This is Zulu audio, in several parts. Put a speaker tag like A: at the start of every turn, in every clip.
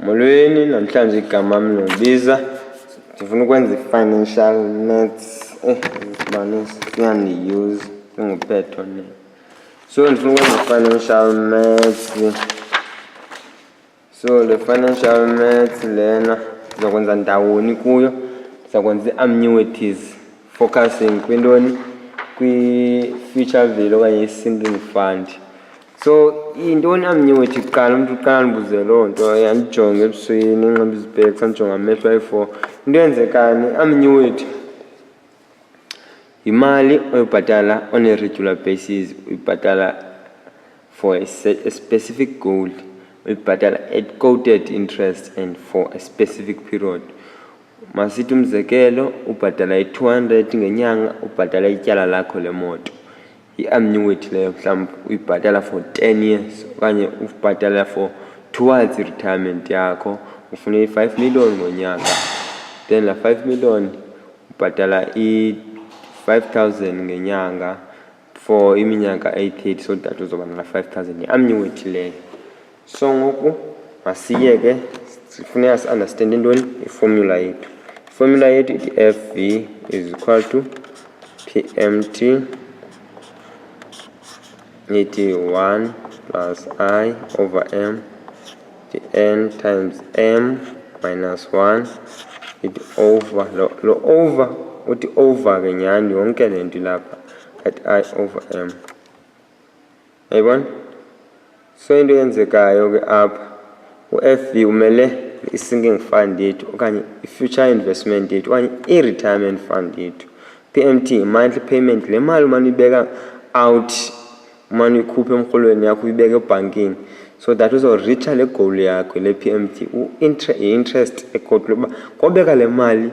A: Molweni, namhlanje igama lami Nondibiza. Ndifuna ukwenza i-financial maths. Siyandiuse nguphetho ne. So ndifuna ukwenza i-financial maths. So le financial maths lena sizokwenza ndawoni kuyo. Sizokwenza i-annuities, focusing kwintoni, kwi-future value okanye i-sinking fund. So intoni annuity kuqala umuntu uqala ndibuze loo nto yandijonge ebusweni inqaba izibheki sandijonga amehlo ayi-4. Into eyenzekani annuity yimali oyibhatala on a regular basis, uyibhatala for a specific goal, uyibhatala at quoted interest and for a specific period. Masithi umzekelo ubhatala i-200 ngenyanga, ubhatala ityala lakho lemoto. I-annuity leyo mhlawumbi uyibhatala for 10 years okanye ubhatala for towards retirement yakho, ufuna i-5 million ngonyaka, then la 5 million ubhatala i-5,000 ngenyanga for iminyaka eyi-30, so that uzoba na 5,000 i-annuity leyo. So ngoku masiyeke sifuneka si-understand intoni iformula yethu. Iformula yethu ithi FV is equal to PMT ithi 1 plus I over M, the N times M minus 1, ithi over, lo over, uthi over ke nyani yonke le nto lapha, at I over M. Yayibona? So into yenzekayo ke apha, u-FV umele i-sinking fund yethu okanye i-future investment yethu okanye i-retirement fund yethu. PMT, monthly payment, le mali umane uyibeka out, umane uyikhuphe emrholweni yakho uyibeke ebhankini, so that uzoreacha le goal yakho le PMT. I-interest ekhotlwe uba ngobeka le mali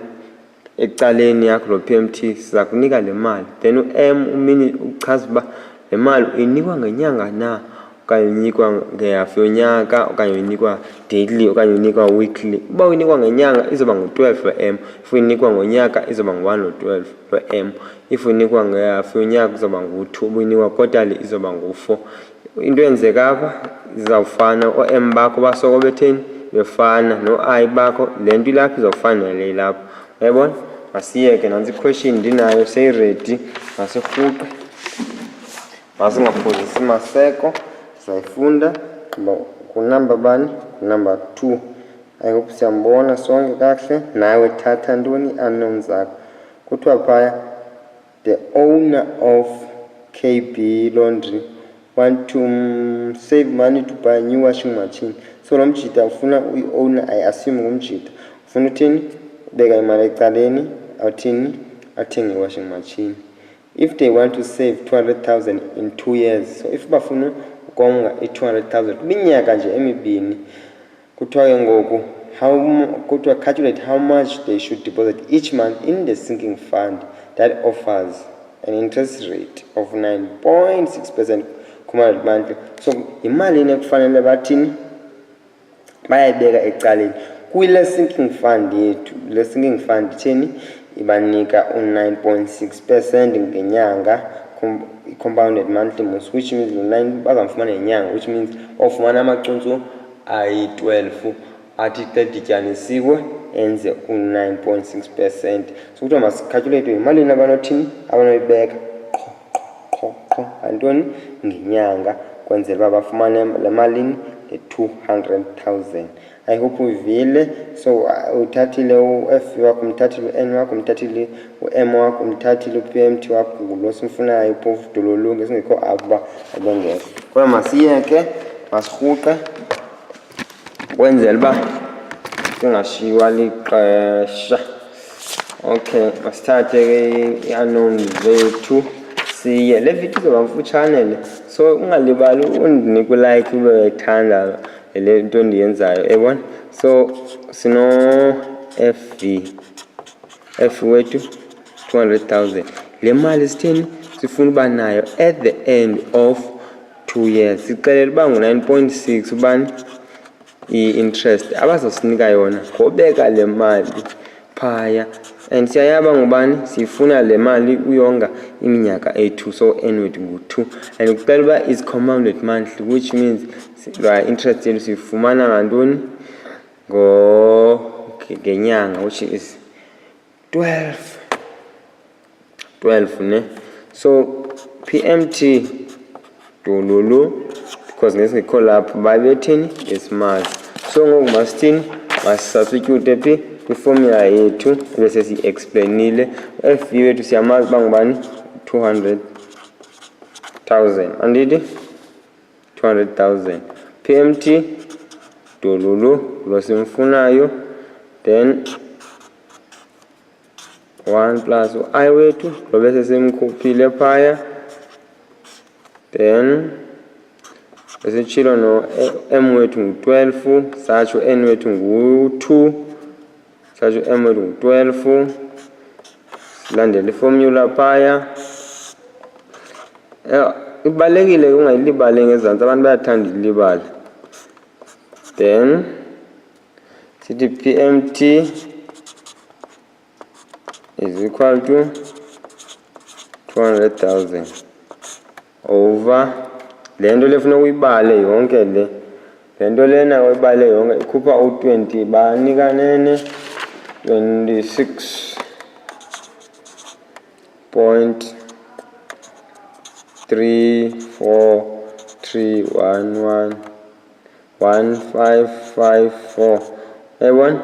A: ecaleni yakho lo PMT siza kunika le mali, then u-M umini uchaza uba le mali uyinikwa ngenyanga na, okanye uyinikwa ngehafu yonyaka, okanye uyinikwa daily, okanye uyinikwa weekly. Uba uyinikwa ngenyanga izoba ngu-12 lo-M, if uyinikwa ngonyaka izoba ngu-1 no-12 lo-M, if uyinikwa ngehafu yonyaka izoba ngu-2, uba uyinikwa quarterly izoba ngu-4. Into eyenzeka apha izawufana, o-M bakho basoko betheni befana, no-I bakho le nto ilapha izawufana nale ilapha. Uyayibona? Masiyeke nantsi i-question ndinayo seyiredi, masirhuqe, masingaphozisi maseko. Sayifunda kunamba bani? Number 2. I hope siyambona sonke kakuhle. Nawe thatha ntoni unknown zakho. Kuthiwa phaya the owner of KB Laundry want to save money to buy a new washing machine. So lo mjita ufuna uyi-owner, I assume ngumjita ufuna uthini beka imali ecaleni awuthini athenge i-washing machine. If they want to save 200,000 in 2 years, so if bafuna ukonga i-200,000 kwiminyaka nje emibini, kuthiwa ke ngoku kuthiwa calculate how much they should deposit each month in the sinking fund that offers an interest rate of 9.6% compounded monthly. So imali ekufanele bathini bayayibeka ecaleni kwile sinking fund yethu. Le sinking fund thini ibanika u-9.6% ngenyanga, compounded monthly most, which means lo 9 bazamfumana ngenyanga, which means ofumana amacuntsu ayi-12 athi xa dityanisiwe enze u-9.6%. So kuthiwa masikhalculate imalini abanothini abanoyibeka qho antoni ngenyanga kwenzela uba bafumane le malini le-200,000. I hope uvile. So uthathile u-F wakho, umthathile u-N wakho, umthathile u-M wakho, umthathile u-PMT wakho, ngulo simfunayo uphofu dololunge singekho apho uba abengekho. Kodwa masiyeke masirhuqe kwenzela uba singashiywa lixesha. Okay, masithathe ke i-unknown zethu siye. Le video izoba mfutshane le, so ungalibali undinike ulike ube uyayithanda le nto ndiyenzayo, yabona. So sino F wethu 200,000. Le mali sithini sifuna uba nayo at the end of 2 years. Sixelela uba ngu-9.6 ubani i-interest abazosinika yona ngobeka le mali phaya, and siyayaba ngubani sifuna le mali uyonga iminyaka eyi-2, so annuity ngu-2, and kucela uba is compounded monthly, which means la interest yethu sifumana ngantoni ngenyanga, which is 12 ne. So PMT dululu, because ngesikho lapho babethini isimali. So ngoku masithini, masisubstitute phi kwiformula yethu bese si-explainile. FV wethu siyamazi bangubani 200,000 andithi 200,000. PMT dululu lo simfunayo, then 1 plus I wethu lo bese simkhuphile phaya, then bese chilo no M wethu ngu-12, satsho N wethu ngu-2, satsho M wethu ngu-12, silandele iformula phaya. Ibalekile ungayilibali ngezantsi, abantu bayathanda ilibala. Then sithi PMT is equal to 200,000 over le nto lefuna uyibale yonke le nto lena uyibale yonke ikhupha u-20 banika nene 26.343111554. Yabona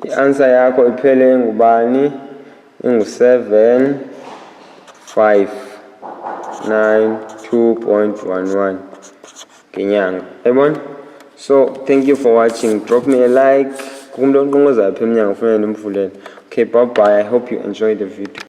A: i-answer yakho iphele ngubani? Ingu-752.11 ngenyanga. Yabona? So thank you for watching. Drop me a like. Kumntu onqonqozayo apha emnyango ufuna ndimvulele. Okay, bye bye. I hope you enjoyed the video.